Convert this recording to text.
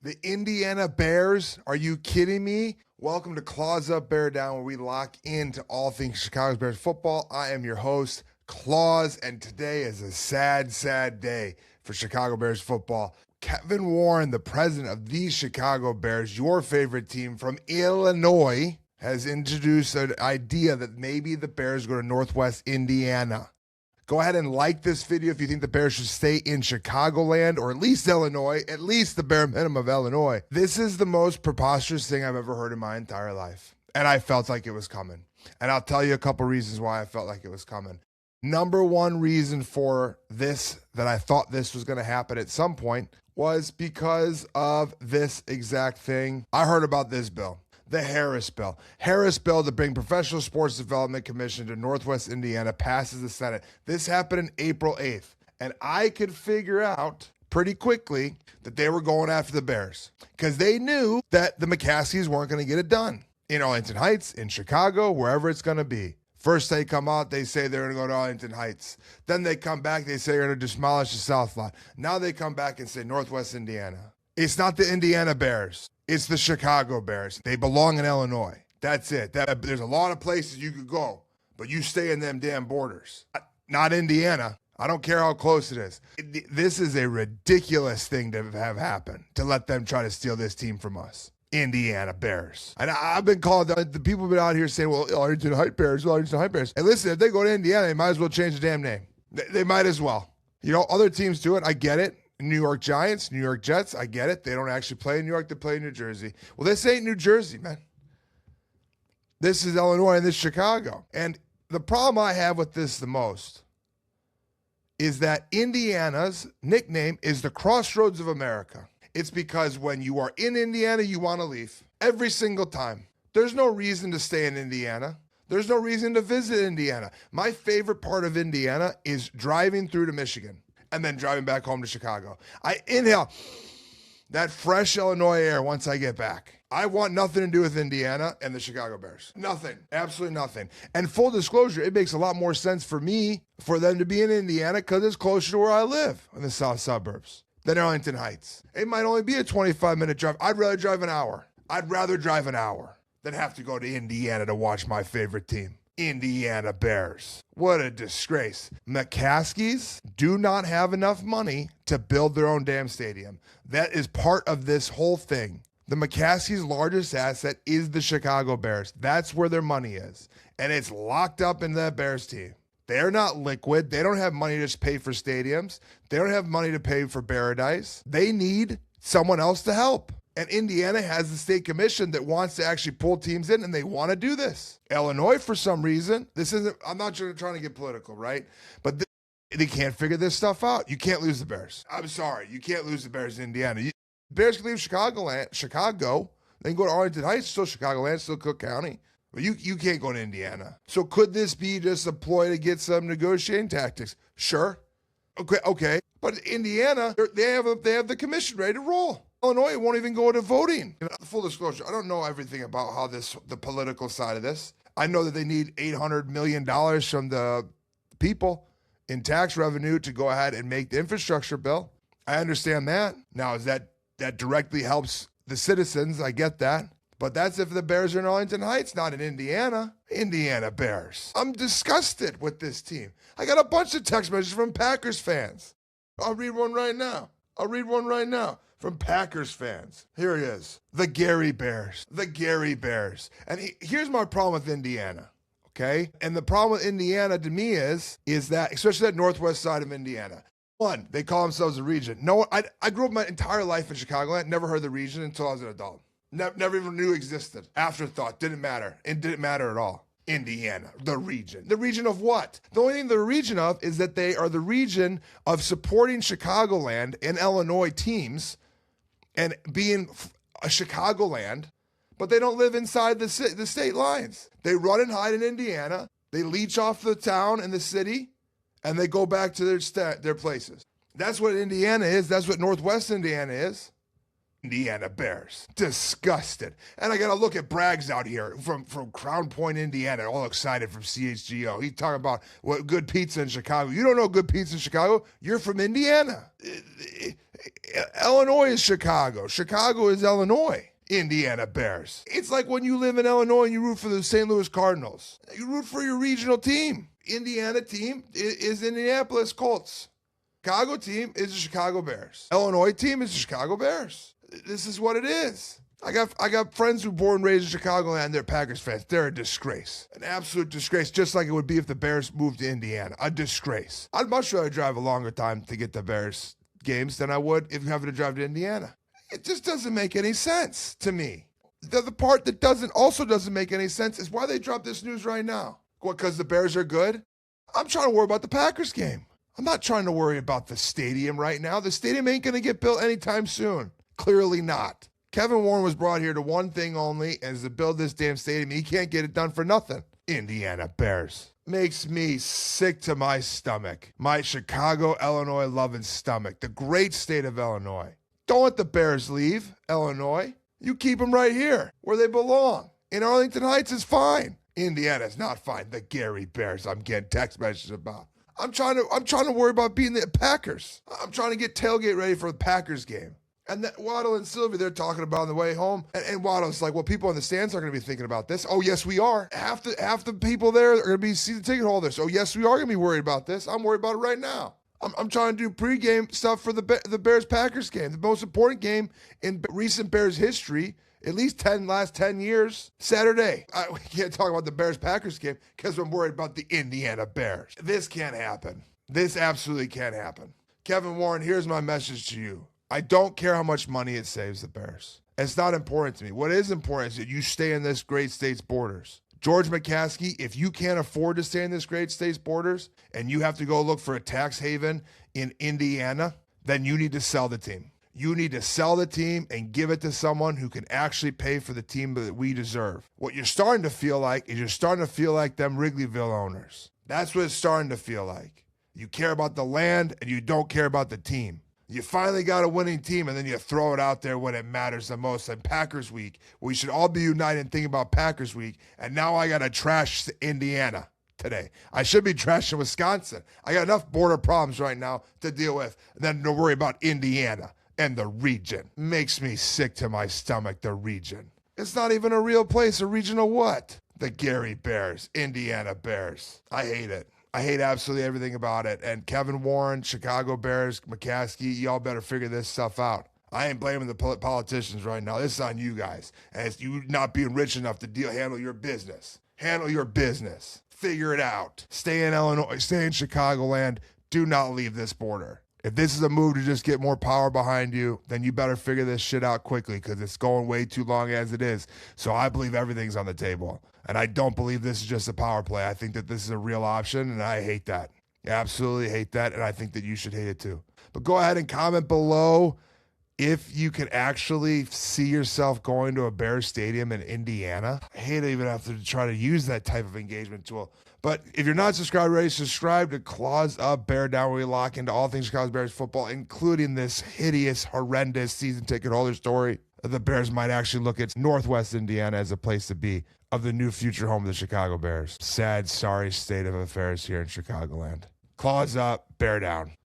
The Indiana Bears? Are you kidding me? Welcome to Claws Up, Bear Down, where we lock into all things Chicago Bears football. I am your host, Claws, and today is a sad, sad day for Chicago Bears football. Kevin Warren, the president of the Chicago Bears, your favorite team from Illinois, has introduced an idea that maybe the Bears go to Northwest Indiana. Go ahead and like this video if you think the Bears should stay in Chicagoland or at least Illinois, at least the bare minimum of Illinois. This is the most preposterous thing I've ever heard in my entire life. And I felt like it was coming. And I'll tell you a couple reasons why I felt like it was coming. Number one reason for this, that I thought this was going to happen at some point, was because of this exact thing. I heard about this bill. The Harris Bill. Harris Bill to bring Professional Sports Development Commission to Northwest Indiana passes the Senate. This happened on April 8th. And I could figure out pretty quickly that they were going after the Bears because they knew that the McCaskies weren't going to get it done in Arlington Heights, in Chicago, wherever it's going to be. First they come out, they say they're going to go to Arlington Heights. Then they come back, they say they're going to demolish the South Lot. Now they come back and say Northwest Indiana. It's not the Indiana Bears. It's the Chicago Bears. They belong in Illinois. That's it. There's a lot of places you could go, but you stay in them damn borders. Not Indiana. I don't care how close it is. This is a ridiculous thing to have happen, to let them try to steal this team from us. Indiana Bears. And I've been called, the people have been out here saying, well, Arlington Heights Bears, Arlington Heights Bears. And listen, if they go to Indiana, they might as well change the damn name. They might as well. You know, other teams do it. I get it. New York Giants, New York Jets, I get it. They don't actually play in New York, they play in New Jersey. Well, this ain't New Jersey, man. This is Illinois and this is Chicago. And the problem I have with this the most is that Indiana's nickname is the Crossroads of America. It's because when you are in Indiana, you want to leave every single time. There's no reason to stay in Indiana. There's no reason to visit Indiana. My favorite part of Indiana is driving through to Michigan and then driving back home to Chicago. I inhale that fresh Illinois air once I get back. I want nothing to do with Indiana and the Chicago Bears. Nothing. Absolutely nothing. And full disclosure, it makes a lot more sense for me for them to be in Indiana because it's closer to where I live in the south suburbs than Arlington Heights. It might only be a 25-minute drive. I'd rather drive an hour. I'd rather drive an hour than have to go to Indiana to watch my favorite team. Indiana Bears. What a disgrace. McCaskies do not have enough money to build their own damn stadium. That is part of this whole thing. The McCaskies' largest asset is the Chicago Bears. That's where their money is. And it's locked up in that Bears team. They're not liquid. They don't have money to just pay for stadiums. They don't have money to pay for paradise. They need someone else to help. And Indiana has the state commission that wants to actually pull teams in, and they want to do this. Illinois, for some reason, I'm not trying to get political, right? But they can't figure this stuff out. You can't lose the Bears. I'm sorry. You can't lose the Bears in Indiana. Bears can leave Chicago. They can go to Arlington Heights, still Chicagoland, still Cook County. But you can't go to Indiana. So could this be just a ploy to get some negotiating tactics? Sure. Okay. But Indiana, they have the commission ready to roll. Illinois won't even go to voting. Full disclosure, I don't know everything about how the political side of this. I know that they need $800 million from the people in tax revenue to go ahead and make the infrastructure bill. I understand that. Now, is that directly helps the citizens? I get that. But that's if the Bears are in Arlington Heights, not in Indiana. Indiana Bears. I'm disgusted with this team. I got a bunch of text messages from Packers fans. I'll read one right now. From Packers fans. Here he is. The Gary Bears. And here's my problem with Indiana, okay? And the problem with Indiana to me is that, especially that northwest side of Indiana, one, they call themselves a region. No, I grew up my entire life in Chicagoland, never heard the region until I was an adult. Never even knew it existed. Afterthought, didn't matter. It didn't matter at all. Indiana, the region. The region of what? The only thing they're the region of is that they are the region of supporting Chicagoland and Illinois teams and being a Chicagoland, but they don't live inside the state lines. They run and hide in Indiana. They leech off the town and the city, and they go back to their places. That's what Indiana is. That's what Northwest Indiana is. Indiana Bears. Disgusted. And I got to look at Braggs out here from Crown Point, Indiana, all excited from CHGO. He's talking about what good pizza in Chicago. You don't know good pizza in Chicago? You're from Indiana. Illinois is Chicago. Chicago is Illinois. Indiana Bears. It's like when you live in Illinois and you root for the St. Louis Cardinals. You root for your regional team. Indiana team is Indianapolis Colts. Chicago team is the Chicago Bears. Illinois team is the Chicago Bears. This is what it is. I got friends who were born and raised in Chicago and they're Packers fans. They're a disgrace. An absolute disgrace, just like it would be if the Bears moved to Indiana. A disgrace. I'd much rather drive a longer time to get the Bears games than I would if you having to drive to Indiana. It just doesn't make any sense to me. The part that doesn't make any sense is why they dropped this news right now. What, because the Bears are good? I'm trying to worry about the Packers game. I'm not trying to worry about the stadium right now. The stadium ain't going to get built anytime soon. Clearly not. Kevin Warren was brought here to one thing only, is to build this damn stadium. He can't get it done for nothing. Indiana Bears. Makes me sick to my stomach. My Chicago, Illinois loving stomach. The great state of Illinois. Don't let the Bears leave, Illinois. You keep them right here, where they belong. In Arlington Heights is fine. Indiana's not fine. The Gary Bears I'm getting text messages about. I'm trying to worry about being the Packers. I'm trying to get tailgate ready for the Packers game. And that Waddle and Sylvie, they're talking about on the way home. And Waddle's like, well, people in the stands are going to be thinking about this. Oh, yes, we are. Half the people there are going to be season ticket holders. Oh, yes, we are going to be worried about this. I'm worried about it right now. I'm trying to do pregame stuff for the Bears-Packers game, the most important game in recent Bears history, at least last 10 years, Saturday. We can't talk about the Bears-Packers game because I'm worried about the Indiana Bears. This can't happen. This absolutely can't happen. Kevin Warren, here's my message to you. I don't care how much money it saves the Bears. It's not important to me. What is important is that you stay in this great state's borders. George McCaskey, if you can't afford to stay in this great state's borders and you have to go look for a tax haven in Indiana, then you need to sell the team. You need to sell the team and give it to someone who can actually pay for the team that we deserve. What you're starting to feel like is you're starting to feel like them Wrigleyville owners. That's what it's starting to feel like. You care about the land and you don't care about the team. You finally got a winning team, and then you throw it out there when it matters the most. And Packers Week, we should all be united and think about Packers Week. And now I got to trash Indiana today. I should be trashing Wisconsin. I got enough border problems right now to deal with than to worry about Indiana and the region. Makes me sick to my stomach, the region. It's not even a real place. A regional what? The Gary Bears, Indiana Bears. I hate it. I hate absolutely everything about it. And Kevin Warren, Chicago Bears, McCaskey, y'all better figure this stuff out. I ain't blaming the politicians right now. This is on you guys. And it's you not being rich enough to handle your business. Handle your business. Figure it out. Stay in Illinois. Stay in Chicagoland. Do not leave this border. If this is a move to just get more power behind you, then you better figure this shit out quickly because it's going way too long as it is. So I believe everything's on the table. And I don't believe this is just a power play. I think that this is a real option, and I hate that. Absolutely hate that, and I think that you should hate it too. But go ahead and comment below if you can actually see yourself going to a Bears stadium in Indiana. I hate to even have to try to use that type of engagement tool. But if you're not subscribed already, subscribe to Claws Up, Bear Down, where we lock into all things Chicago Bears football, including this hideous, horrendous season ticket holder story. The Bears might actually look at Northwest Indiana as a place to be of the new future home of the Chicago Bears. Sad, sorry state of affairs here in Chicagoland. Claws up, bear down.